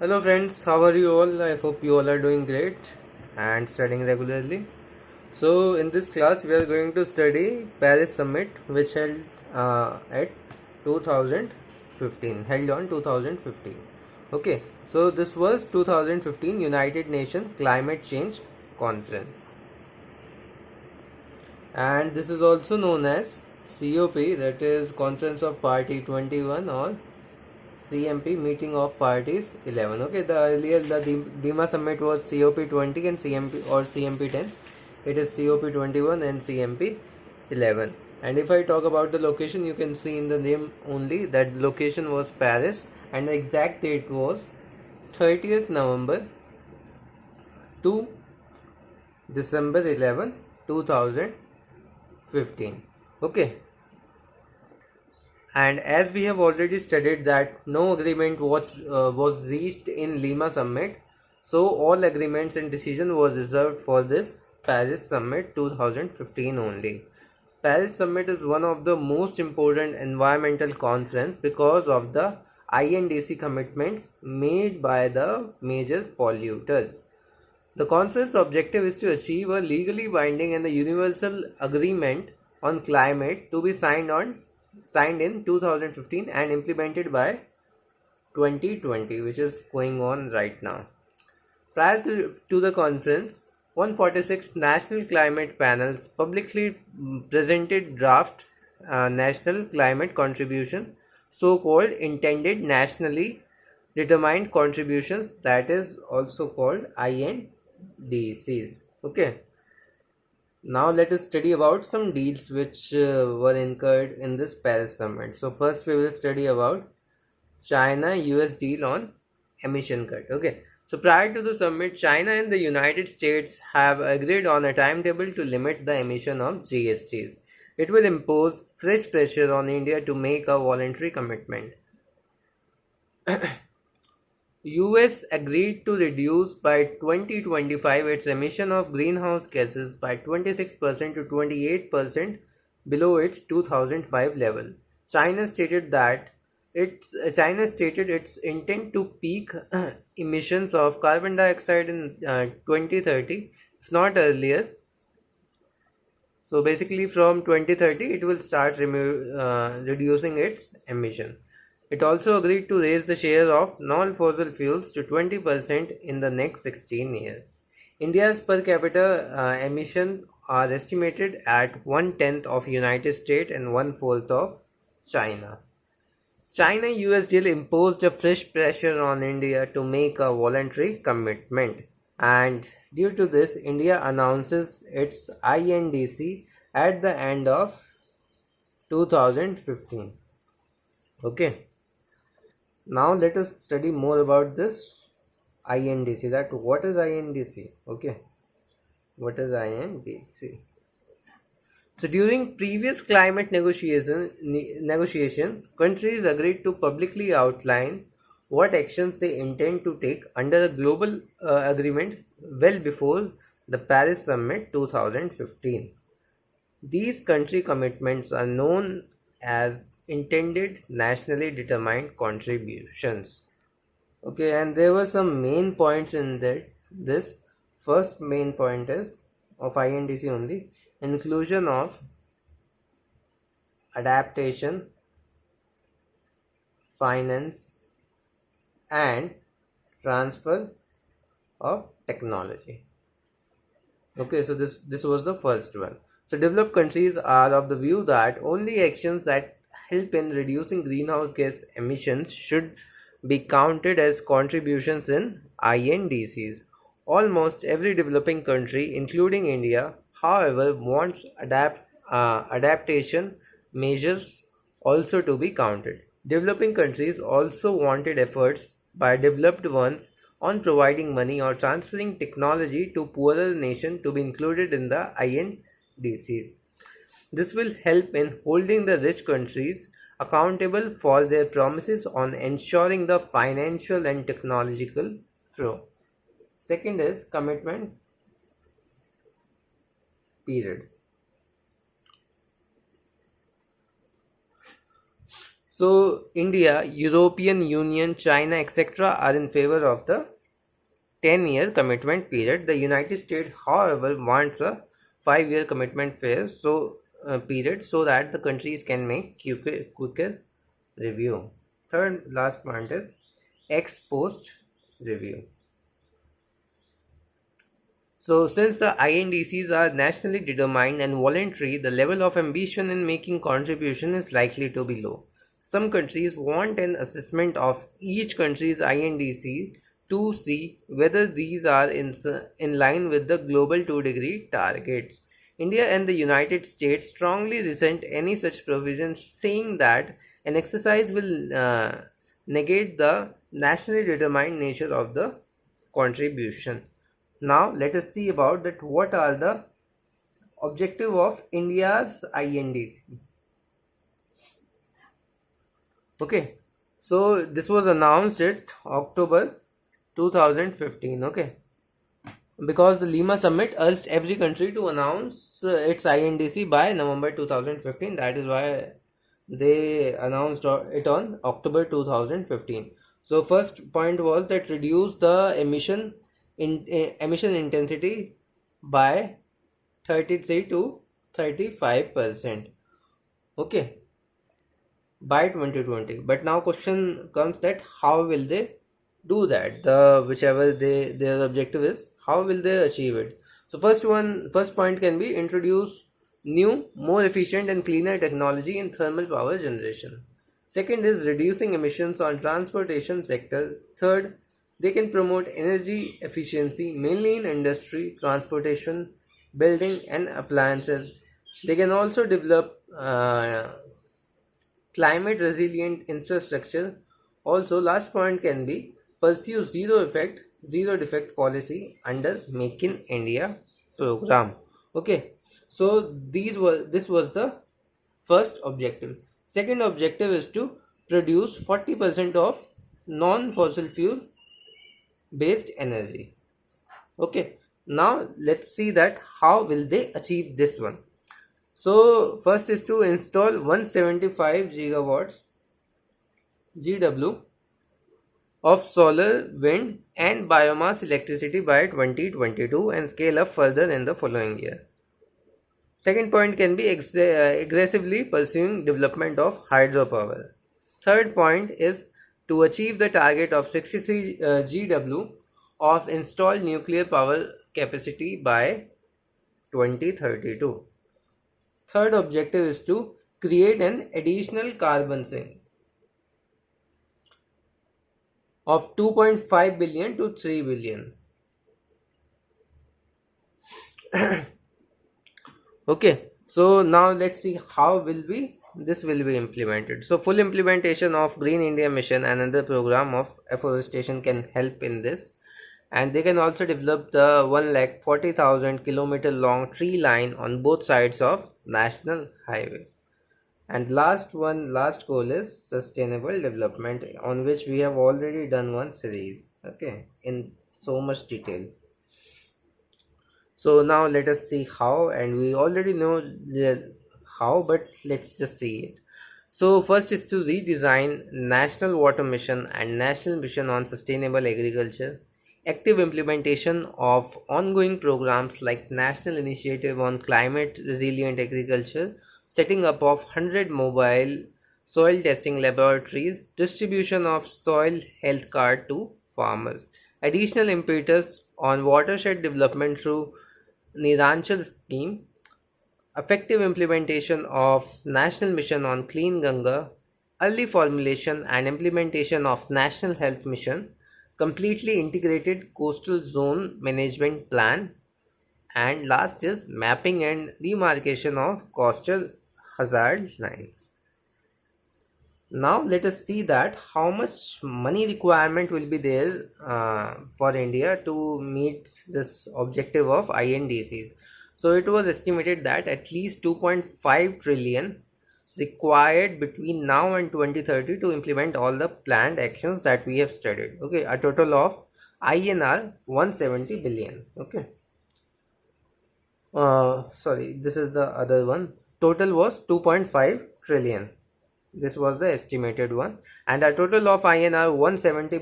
Hello friends, how are you all? I hope you all are doing great and studying regularly. So in this class we are going to study Paris Summit which held at 2015, held on 2015. Okay, so this was 2015 United Nations Climate Change Conference, and this is also known as COP, that is Conference of Party 21, or CMP, Meeting of Parties 11. Okay, the earlier the Dima Summit was COP 20 and CMP or CMP 10. It is COP 21 and CMP 11. And if I talk about the location, you can see in the name only that location was Paris, and the exact date was 30th November to December 11, 2015. Okay, and as we have already studied that no agreement was reached in Lima Summit, so all agreements and decision was reserved for this Paris Summit 2015 only. Paris Summit is one of the most important environmental conference because of the INDC commitments made by the major polluters. The conference objective is to achieve a legally binding and the universal agreement on climate to be signed in 2015 and implemented by 2020, which is going on right now. Prior to the conference, 146 national climate panels publicly presented draft national climate contribution, so-called intended nationally determined contributions, that is also called INDCs. Okay. Now let us study about some deals which were incurred in this Paris Summit. So first we will study about China-US deal on emission cut. Okay. So prior to the summit, China and the United States have agreed on a timetable to limit the emission of GHGs. It will impose fresh pressure on India to make a voluntary commitment. US agreed to reduce by 2025 its emission of greenhouse gases by 26% to 28% below its 2005 level. China stated its intent to peak emissions of carbon dioxide in 2030, if not earlier. So basically from 2030 it will start reducing its emission. It also agreed to raise the share of non-fossil fuels to 20% in the next 16 years. India's per capita emission are estimated at 1/10 of United States and 1/4 of China. China-US deal imposed a fresh pressure on India to make a voluntary commitment, and due to this, India announces its INDC at the end of 2015. Okay. Now let us study more about this INDC. That what is INDC? Okay, what is INDC? So during previous climate negotiations, countries agreed to publicly outline what actions they intend to take under a global agreement well before the Paris Summit 2015. These country commitments are known as intended nationally determined contributions. Okay, and there were some main points in that. This first main point is of INDC only: inclusion of adaptation, finance, and transfer of technology. Okay, so this was the first one. So developed countries are of the view that only actions that help in reducing greenhouse gas emissions should be counted as contributions in INDCs. Almost every developing country, including India, however, wants adaptation measures also to be counted. Developing countries also wanted efforts by developed ones on providing money or transferring technology to poorer nations to be included in the INDCs. This will help in holding the rich countries accountable for their promises on ensuring the financial and technological flow. Second is commitment period. So India, European Union, China, etc. are in favor of the 10-year commitment period. The United States, however, wants a 5-year commitment period so that the countries can make quicker review. Third last point is ex post review. So since the INDCs are nationally determined and voluntary, the level of ambition in making contribution is likely to be low. Some countries want an assessment of each country's INDC to see whether these are in line with the global 2-degree targets. India and the United States strongly resent any such provisions, saying that an exercise will negate the nationally determined nature of the contribution. Now let us see about that what are the objective of India's INDC. Okay, so this was announced at October 2015. Okay, because the Lima summit urged every country to announce its INDC by November 2015. That is why they announced it on October 2015. So first point was that reduce the emission intensity by 33 to 35%. Okay, by 2020. But now question comes that how will they do that? Whichever their objective is, how will they achieve it? So first point can be introduce new, more efficient and cleaner technology in thermal power generation. Second is reducing emissions on transportation sector. Third, they can promote energy efficiency mainly in industry, transportation, building and appliances. They can also develop climate resilient infrastructure. Also, last point can be pursue zero defect policy under Make in India program. Okay, so this was the first objective. Second objective is to produce 40% of non-fossil fuel based energy. Okay, now let's see that how will they achieve this one. So first is to install 175 gigawatts GW of solar, wind and biomass electricity by 2022 and scale up further in the following year. Second point can be aggressively pursuing development of hydropower. Third point is to achieve the target of 63 GW of installed nuclear power capacity by 2032. Third objective is to create an additional carbon sink of 2.5 billion to 3 billion. Okay, so now let's see how this will be implemented. So full implementation of Green India Mission and another program of afforestation can help in this, and they can also develop the 1,40,000 kilometer long tree line on both sides of national highway. And last goal is sustainable development, on which we have already done one series, okay, in so much detail. So now let us see how, and we already know how, but let's just see it. So first is to redesign National Water Mission and National Mission on Sustainable Agriculture. Active implementation of ongoing programs like National Initiative on Climate Resilient Agriculture, setting up of 100 mobile soil testing laboratories, distribution of soil health card to farmers. Additional impetus on watershed development through Niranchal scheme, effective implementation of National Mission on Clean Ganga, early formulation and implementation of National Health Mission, completely integrated coastal zone management plan, and last is mapping and demarcation of coastal hazard lines. Now let us see that how much money requirement will be there for India to meet this objective of INDCs. So it was estimated that at least 2.5 trillion required between now and 2030 to implement all the planned actions that we have studied. Okay, a total of INR 170 billion. Okay, sorry, this is the other one. Total was 2.5 trillion. This was the estimated one, and a total of INR 170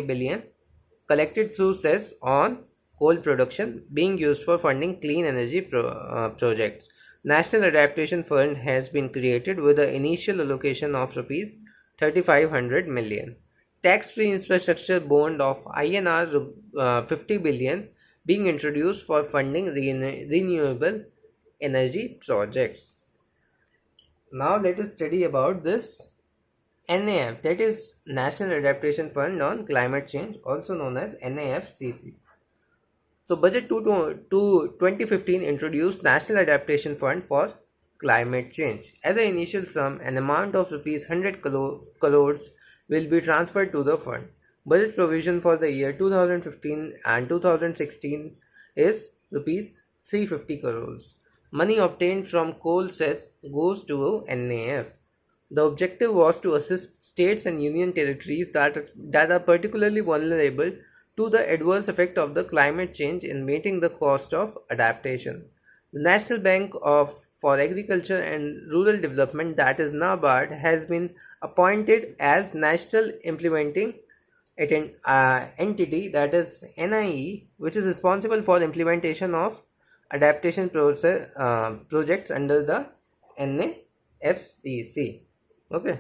billion collected through cess on coal production being used for funding clean energy projects. National Adaptation Fund has been created with the initial allocation of rupees 3500 million. Tax-free infrastructure bond of INR 50 billion being introduced for funding renewable energy projects. Now let us study about this NAF, that is National Adaptation Fund on Climate Change, also known as NAFCC. So Budget 2015 introduced National Adaptation Fund for Climate Change. As an initial sum, an amount of rupees 100 crores will be transferred to the fund. Budget provision for the year 2015 and 2016 is rupees 350 crores. Money obtained from coal cess goes to NAF. The objective was to assist states and union territories that are particularly vulnerable to the adverse effect of the climate change in meeting the cost of adaptation. The National Bank for Agriculture and Rural Development, that is NABARD, has been appointed as national implementing entity, that is NIE, which is responsible for implementation of adaptation projects under the NAFCC. Okay,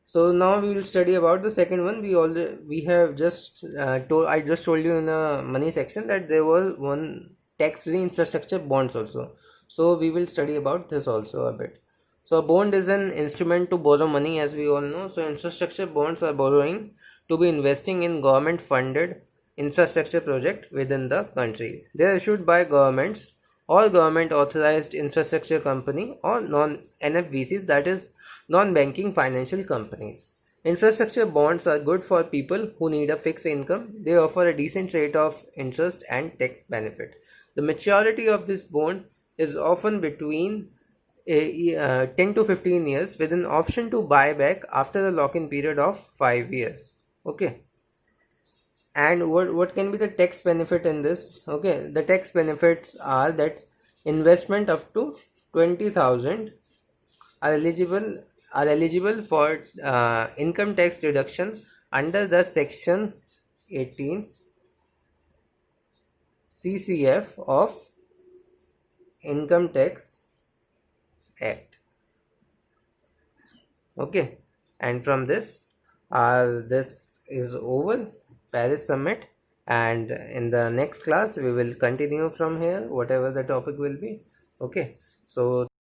so now we will study about the second one. We have just I just told you in the money section that there was one tax-free infrastructure bonds also. So we will study about this also a bit. So a bond is an instrument to borrow money, as we all know. So infrastructure bonds are borrowing to be investing in government funded infrastructure project within the country. They are issued by governments or government authorized infrastructure company or non-NFVCs, that is non-banking financial companies. Infrastructure bonds are good for people who need a fixed income. They offer a decent rate of interest and tax benefit. The maturity of this bond is often between 10 to 15 years with an option to buy back after a lock-in period of 5 years. Okay. And what can be the tax benefit in this? Okay, the tax benefits are that investment up to 20,000 are eligible for income tax deduction under the section 18 CCF of Income Tax Act. Okay, and from this is over Paris Summit, and in the next class we will continue from here, whatever the topic will be. Okay, so